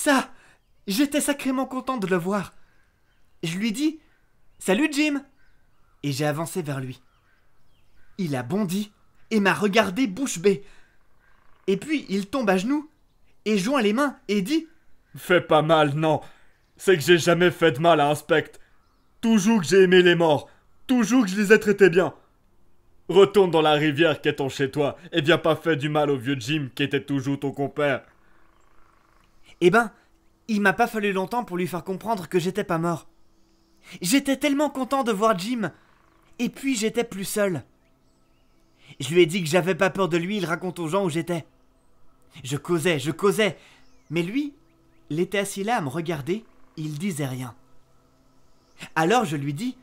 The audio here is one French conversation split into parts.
Ça, j'étais sacrément content de le voir. Je lui dis « Salut Jim !» et j'ai avancé vers lui. Il a bondi et m'a regardé bouche bée. Et puis il tombe à genoux et joint les mains et dit « Fais pas mal, non. C'est que j'ai jamais fait de mal à un spectre. Toujours que j'ai aimé les morts. Toujours que je les ai traités bien. Retourne dans la rivière qui est ton chez toi et viens pas faire du mal au vieux Jim qui était toujours ton compère. » Eh ben, il m'a pas fallu longtemps pour lui faire comprendre que j'étais pas mort. J'étais tellement content de voir Jim. Et puis j'étais plus seul. Je lui ai dit que j'avais pas peur de lui, il raconte aux gens où j'étais. Je causais, mais lui, il était assis là à me regarder, il disait rien. Alors je lui dis,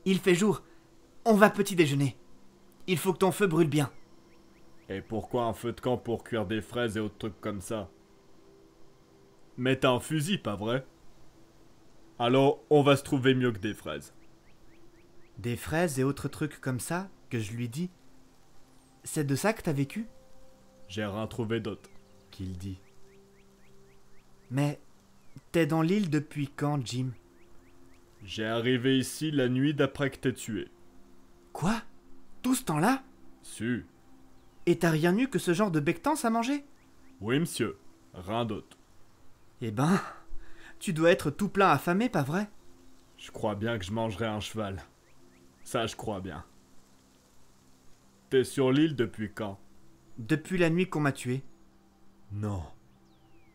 il fait jour, on va petit déjeuner. Il faut que ton feu brûle bien. Et pourquoi un feu de camp pour cuire des fraises et autres trucs comme ça? Mais t'as un fusil, pas vrai? Alors, on va se trouver mieux que des fraises. Des fraises et autres trucs comme ça, que je lui dis. C'est de ça que t'as vécu? J'ai rien trouvé d'autre, qu'il dit. Mais t'es dans l'île depuis quand, Jim? J'ai arrivé ici la nuit d'après que t'es tué. Quoi? Tout ce temps-là? Su. Et t'as rien eu que ce genre de bectance à manger? Oui, monsieur. Rien d'autre. Eh ben, tu dois être tout plein affamé, pas vrai? Je crois bien que je mangerai un cheval. Ça, je crois bien. T'es sur l'île depuis quand? Depuis la nuit qu'on m'a tué. Non.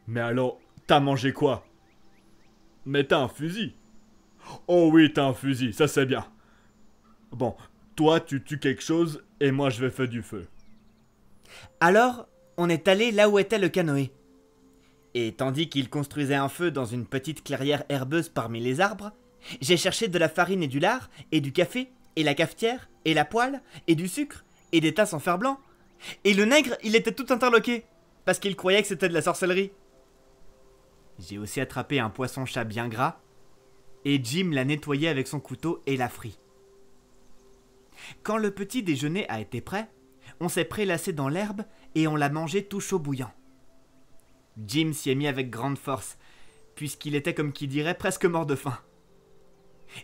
Mais alors, t'as mangé quoi? Mais t'as un fusil. Oh oui, t'as un fusil, ça c'est bien. Bon, toi tu tues quelque chose et moi je vais faire du feu. Alors, on est allé là où était le canoë. Et tandis qu'il construisait un feu dans une petite clairière herbeuse parmi les arbres, j'ai cherché de la farine et du lard, et du café, et la cafetière, et la poêle, et du sucre, et des tasses en fer blanc. Et le nègre, il était tout interloqué, parce qu'il croyait que c'était de la sorcellerie. J'ai aussi attrapé un poisson-chat bien gras, et Jim l'a nettoyé avec son couteau et l'a frit. Quand le petit déjeuner a été prêt, on s'est prélassé dans l'herbe et on l'a mangé tout chaud bouillant. Jim s'y est mis avec grande force, puisqu'il était comme qui dirait presque mort de faim.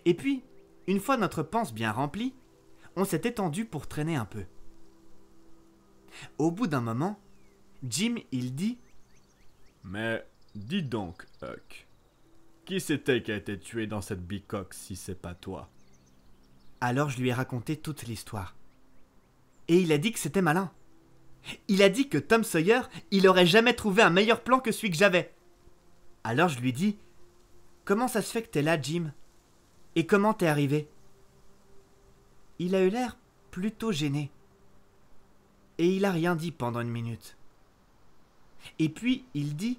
Et puis, une fois notre panse bien remplie, on s'est étendu pour traîner un peu. Au bout d'un moment, Jim, il dit « Mais, dis donc, Huck, qui c'était qui a été tué dans cette bicoque si c'est pas toi ?» Alors je lui ai raconté toute l'histoire. Et il a dit que c'était malin. Il a dit que Tom Sawyer, il aurait jamais trouvé un meilleur plan que celui que j'avais. Alors je lui dis « Comment ça se fait que t'es là, Jim? Et comment t'es arrivé ?» Il a eu l'air plutôt gêné. Et il a rien dit pendant une minute. Et puis il dit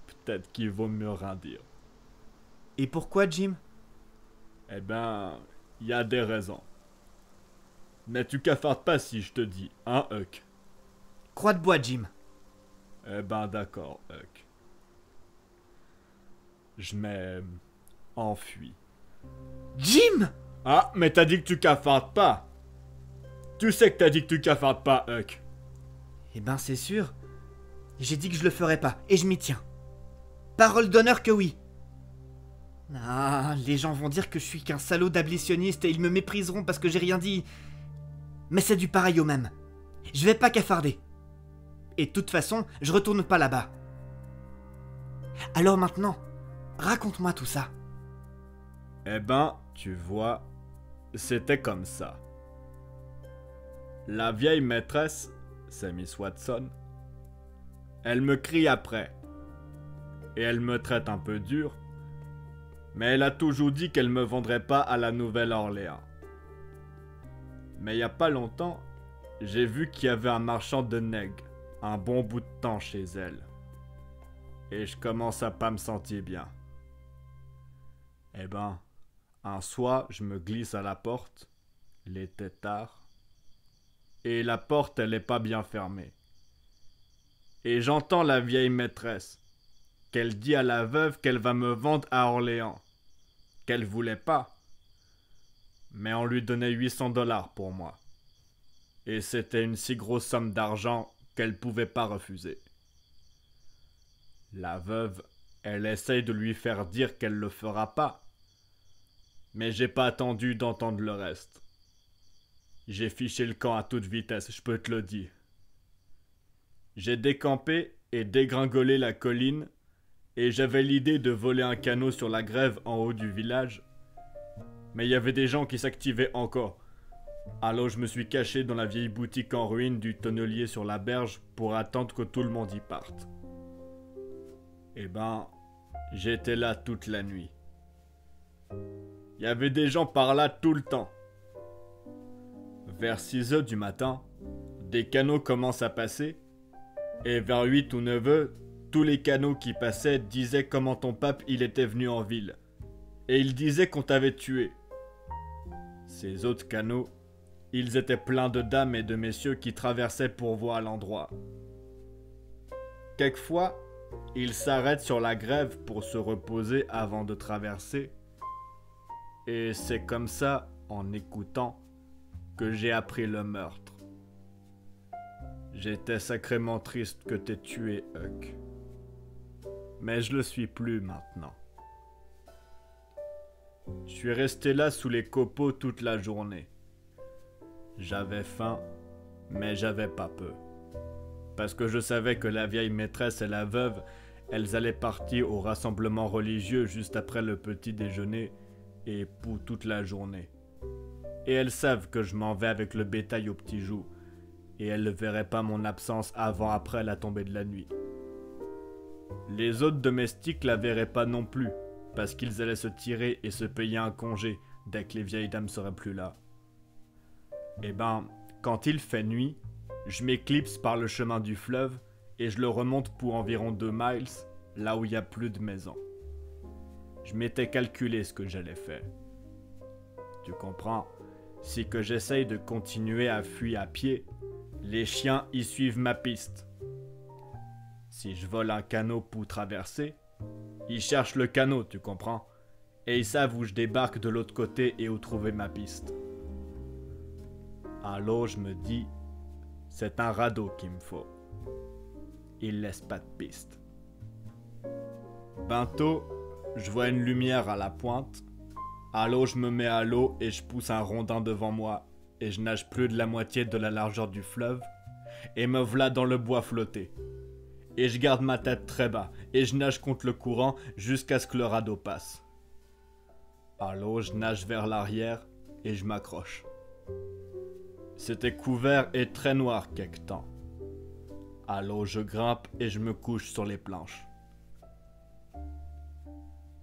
Peut-être qu'il vaut mieux rien dire. » Et pourquoi, Jim? Eh ben, y a des raisons. Mais tu cafardes pas si je te dis, hein, Huck? Croix de bois, Jim. Eh ben d'accord, Huck. Je m'ai enfui. Jim! Ah, mais t'as dit que tu cafardes pas. Tu sais que t'as dit que tu cafardes pas, Huck. Eh ben c'est sûr. J'ai dit que je le ferais pas, et je m'y tiens. Parole d'honneur que oui. Ah, les gens vont dire que je suis qu'un salaud d'ablitionniste et ils me mépriseront parce que j'ai rien dit. Mais c'est du pareil au même. Je vais pas cafarder. Et de toute façon, je retourne pas là-bas. Alors maintenant, raconte-moi tout ça. Eh ben, tu vois, c'était comme ça. La vieille maîtresse, c'est Miss Watson, elle me crie après. Et elle me traite un peu dur, mais elle a toujours dit qu'elle me vendrait pas à la Nouvelle-Orléans. Mais il y a pas longtemps, j'ai vu qu'il y avait un marchand de nègres, un bon bout de temps chez elle. Et je commence à pas me sentir bien. Eh ben, un soir, je me glisse à la porte, il était tard, et la porte, elle est pas bien fermée. Et j'entends la vieille maîtresse, qu'elle dit à la veuve qu'elle va me vendre à Orléans, qu'elle voulait pas. Mais on lui donnait 800 $ pour moi. Et c'était une si grosse somme d'argent qu'elle pouvait pas refuser. La veuve, elle essaye de lui faire dire qu'elle le fera pas. Mais j'ai pas attendu d'entendre le reste. J'ai fiché le camp à toute vitesse, je peux te le dire. J'ai décampé et dégringolé la colline, et j'avais l'idée de voler un canot sur la grève en haut du village. Mais il y avait des gens qui s'activaient encore. Alors je me suis caché dans la vieille boutique en ruine du tonnelier sur la berge pour attendre que tout le monde y parte. Eh ben, j'étais là toute la nuit. Il y avait des gens par là tout le temps. Vers 6 heures du matin, des canots commencent à passer, et vers 8 ou 9 heures, tous les canots qui passaient disaient comment ton pape il était venu en ville. Et il disait qu'on t'avait tué. Ces autres canots, ils étaient pleins de dames et de messieurs qui traversaient pour voir l'endroit. Quelquefois, ils s'arrêtent sur la grève pour se reposer avant de traverser. Et c'est comme ça, en écoutant, que j'ai appris le meurtre. J'étais sacrément triste que t'aies tué Huck. Mais je le suis plus maintenant. Je suis resté là sous les copeaux toute la journée. J'avais faim, mais j'avais pas peur. Parce que je savais que la vieille maîtresse et la veuve, elles allaient partir au rassemblement religieux juste après le petit déjeuner et pour toute la journée. Et elles savent que je m'en vais avec le bétail au petit jour, et elles ne verraient pas mon absence avant-après la tombée de la nuit. Les autres domestiques la verraient pas non plus, parce qu'ils allaient se tirer et se payer un congé dès que les vieilles dames seraient plus là. Eh ben, quand il fait nuit, je m'éclipse par le chemin du fleuve et je le remonte pour environ 2 miles, là où il n'y a plus de maisons. Je m'étais calculé ce que j'allais faire. Tu comprends? Si que j'essaye de continuer à fuir à pied, les chiens y suivent ma piste. Si je vole un canot pour traverser, ils cherchent le canot, tu comprends? Et ils savent où je débarque de l'autre côté et où trouver ma piste. Alors je me dis, c'est un radeau qu'il me faut. Il laisse pas de piste. Bientôt, je vois une lumière à la pointe. Alors je me mets à l'eau et je pousse un rondin devant moi et je nage plus de la moitié de la largeur du fleuve et me v'là dans le bois flotté. Et je garde ma tête très bas et je nage contre le courant jusqu'à ce que le radeau passe. Alors je nage vers l'arrière et je m'accroche. C'était couvert et très noir quelque temps. Alors je grimpe et je me couche sur les planches.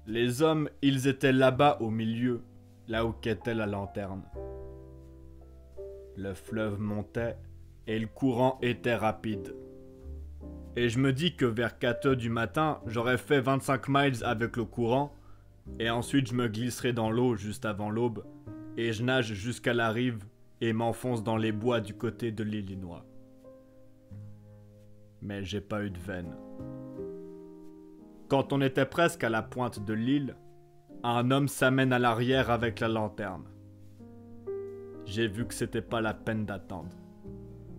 Les hommes, ils étaient là-bas au milieu, là où qu'était la lanterne. Le fleuve montait et le courant était rapide. Et je me dis que vers 4 heures du matin, j'aurais fait 25 miles avec le courant, et ensuite je me glisserai dans l'eau juste avant l'aube, et je nage jusqu'à la rive et m'enfonce dans les bois du côté de l'Illinois. Mais j'ai pas eu de veine. Quand on était presque à la pointe de l'île, un homme s'amène à l'arrière avec la lanterne. J'ai vu que c'était pas la peine d'attendre.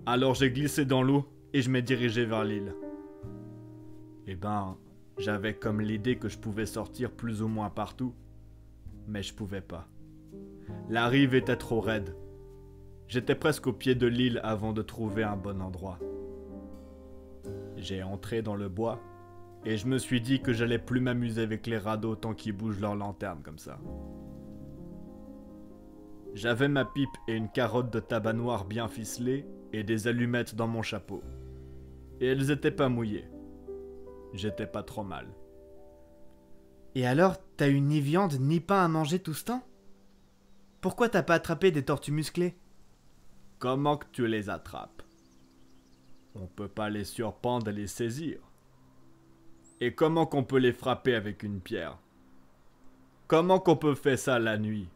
Alors j'ai glissé dans l'eau et je m'ai dirigé vers l'île. Eh ben, j'avais comme l'idée que je pouvais sortir plus ou moins partout, mais je pouvais pas. La rive était trop raide. J'étais presque au pied de l'île avant de trouver un bon endroit. J'ai entré dans le bois et je me suis dit que j'allais plus m'amuser avec les radeaux tant qu'ils bougent leur lanterne comme ça. J'avais ma pipe et une carotte de tabac noir bien ficelée et des allumettes dans mon chapeau. Et elles étaient pas mouillées. J'étais pas trop mal. Et alors, t'as eu ni viande ni pain à manger tout ce temps? Pourquoi t'as pas attrapé des tortues musclées? Comment que tu les attrapes? On peut pas les surprendre et les saisir. Et comment qu'on peut les frapper avec une pierre? Comment qu'on peut faire ça la nuit?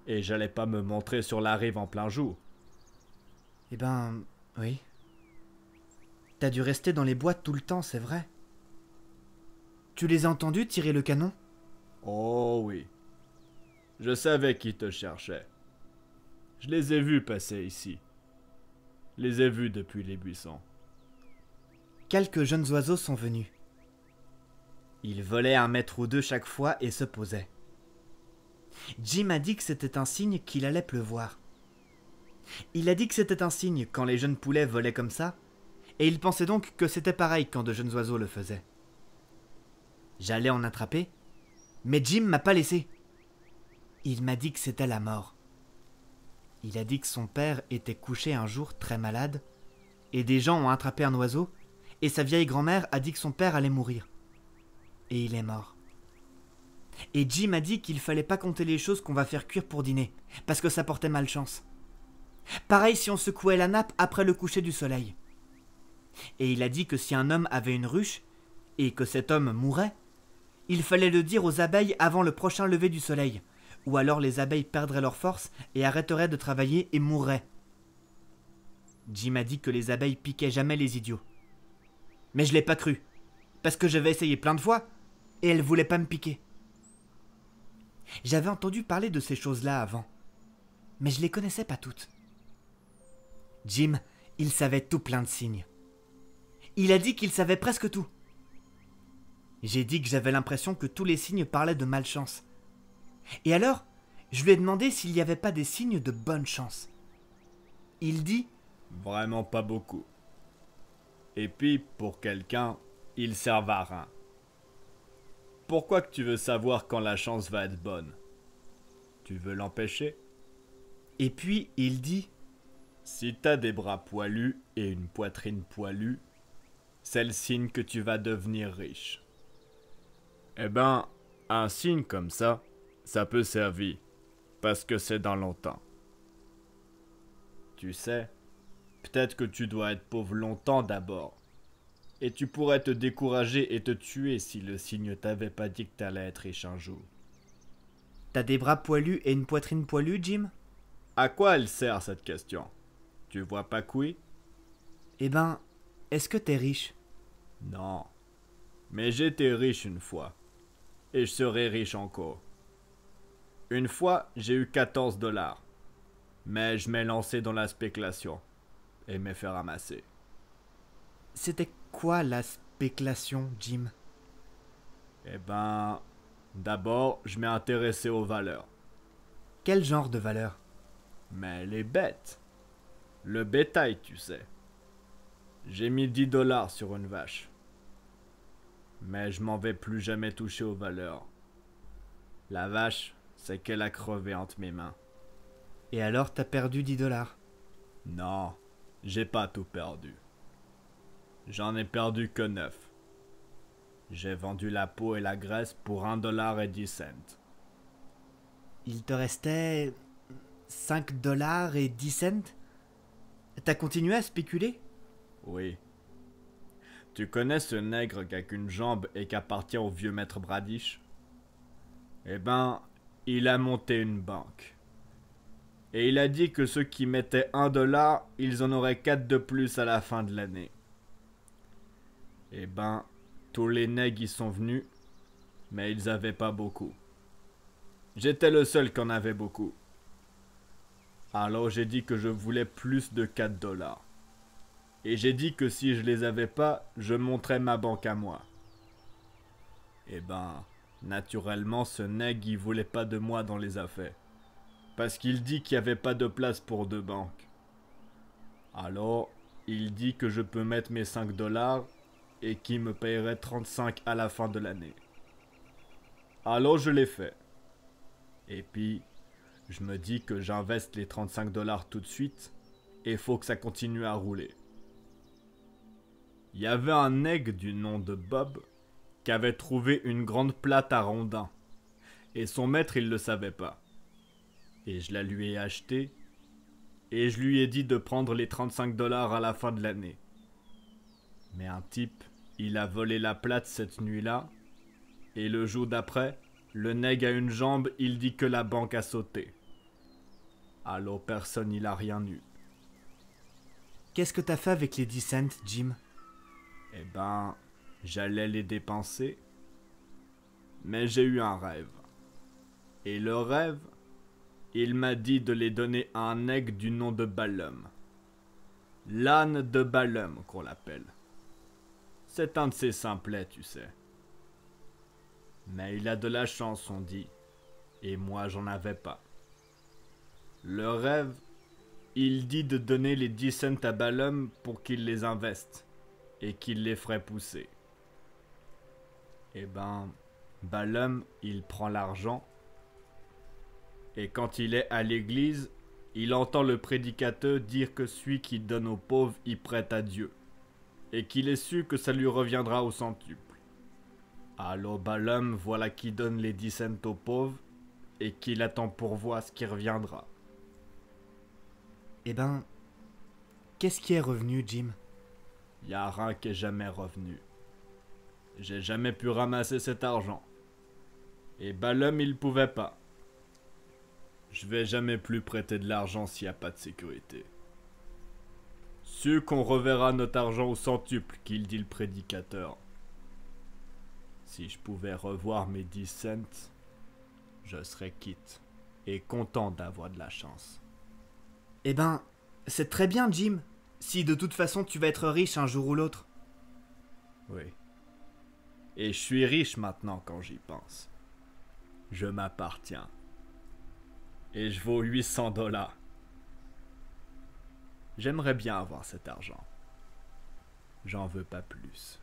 Et j'allais pas me montrer sur la rive en plein jour. Eh ben, oui. T'as dû rester dans les bois tout le temps, c'est vrai. Tu les as entendus tirer le canon? Oh oui. Je savais qui te cherchait. Je les ai vus passer ici. Les ai vus depuis les buissons. Quelques jeunes oiseaux sont venus. Il volait 1 mètre ou 2 chaque fois et se posait. Jim a dit que c'était un signe qu'il allait pleuvoir. Il a dit que c'était un signe quand les jeunes poulets volaient comme ça, et il pensait donc que c'était pareil quand de jeunes oiseaux le faisaient. J'allais en attraper, mais Jim m'a pas laissé. Il m'a dit que c'était la mort. Il a dit que son père était couché un jour très malade, et des gens ont attrapé un oiseau, et sa vieille grand-mère a dit que son père allait mourir. Et il est mort. Et Jim a dit qu'il fallait pas compter les choses qu'on va faire cuire pour dîner, parce que ça portait malchance. Pareil si on secouait la nappe après le coucher du soleil. Et il a dit que si un homme avait une ruche, et que cet homme mourait, il fallait le dire aux abeilles avant le prochain lever du soleil, ou alors les abeilles perdraient leur force et arrêteraient de travailler et mourraient. Jim a dit que les abeilles piquaient jamais les idiots. Mais je l'ai pas cru, parce que j'avais essayé plein de fois, et elles voulaient pas me piquer. J'avais entendu parler de ces choses-là avant, mais je les connaissais pas toutes. Jim, il savait tout plein de signes. Il a dit qu'il savait presque tout. J'ai dit que j'avais l'impression que tous les signes parlaient de malchance. Et alors, je lui ai demandé s'il n'y avait pas des signes de bonne chance. Il dit « Vraiment pas beaucoup. Et puis, pour quelqu'un, ils servent à rien. Pourquoi que tu veux savoir quand la chance va être bonne? Tu veux l'empêcher? » Et puis, il dit « Si t'as des bras poilus et une poitrine poilue, c'est le signe que tu vas devenir riche. » Eh ben, un signe comme ça peut servir, parce que c'est dans longtemps. Tu sais, peut-être que tu dois être pauvre longtemps d'abord, et tu pourrais te décourager et te tuer si le signe t'avait pas dit que t'allais être riche un jour. T'as des bras poilus et une poitrine poilue, Jim? À quoi elle sert cette question? Tu vois pas couille? Eh ben, est-ce que t'es riche? Non, mais j'étais riche une fois. Et je serai riche encore. Une fois, j'ai eu 14 $. Mais je m'ai lancé dans la spéculation. Et m'ai fait ramasser. C'était quoi la spéculation, Jim? Eh ben, d'abord, je m'ai intéressé aux valeurs. Quel genre de valeurs? Mais les bêtes. Le bétail, tu sais. J'ai mis 10 $ sur une vache. Mais je m'en vais plus jamais toucher aux valeurs. La vache, c'est qu'elle a crevé entre mes mains. Et alors t'as perdu 10 $? Non, j'ai pas tout perdu. J'en ai perdu que 9. J'ai vendu la peau et la graisse pour 1,10 $. Il te restait 5 $ et 10 cents? T'as continué à spéculer? Oui. Tu connais ce nègre qui a qu'une jambe et qui appartient au vieux maître Bradish? Eh ben, il a monté une banque. Et il a dit que ceux qui mettaient 1 $, ils en auraient 4 de plus à la fin de l'année. Eh ben, tous les nègres y sont venus, mais ils avaient pas beaucoup. J'étais le seul qui en avait beaucoup. Alors j'ai dit que je voulais plus de 4 $. Et j'ai dit que si je les avais pas, je montrais ma banque à moi. Eh ben, naturellement, ce nègre, il voulait pas de moi dans les affaires. Parce qu'il dit qu'il n'y avait pas de place pour 2 banques. Alors, il dit que je peux mettre mes 5 $ et qu'il me payerait 35 à la fin de l'année. Alors je l'ai fait. Et puis, je me dis que j'investe les 35 $ tout de suite et faut que ça continue à rouler. Il y avait un nègre du nom de Bob qui avait trouvé une grande plate à rondins. Et son maître, il le savait pas. Et je la lui ai achetée. Et je lui ai dit de prendre les 35 $ à la fin de l'année. Mais un type, il a volé la plate cette nuit-là. Et le jour d'après, le nègre a une jambe, il dit que la banque a sauté. Alors personne, il a rien eu. Qu'est-ce que t'as fait avec les 10 cents, Jim? Eh ben, j'allais les dépenser. Mais j'ai eu un rêve. Et le rêve, il m'a dit de les donner à un nègre du nom de Balaam. L'âne de Balaam, qu'on l'appelle. C'est un de ses simplets, tu sais. Mais il a de la chance, on dit. Et moi, j'en avais pas. Le rêve, il dit de donner les 10 cents à Balaam pour qu'il les investe et qu'il les ferait pousser. Eh ben, Balaam, il prend l'argent et quand il est à l'église, il entend le prédicateur dire que celui qui donne aux pauvres y prête à Dieu et qu'il est sûr que ça lui reviendra au centuple. Alors Balaam, voilà qui donne les 10 cents aux pauvres et qu'il attend pour voir ce qui reviendra. Eh ben, qu'est-ce qui est revenu, Jim? Y a rien qui est jamais revenu. J'ai jamais pu ramasser cet argent. Et Balaam, il pouvait pas. Je vais jamais plus prêter de l'argent s'il n'y a pas de sécurité. Sûr qu'on reverra notre argent au centuple, qu'il dit le prédicateur. Si je pouvais revoir mes 10 cents, je serais quitte et content d'avoir de la chance. Eh ben, c'est très bien, Jim. Si de toute façon tu vas être riche un jour ou l'autre. Oui. Et je suis riche maintenant quand j'y pense. Je m'appartiens. Et je vaux 800 $. J'aimerais bien avoir cet argent. J'en veux pas plus.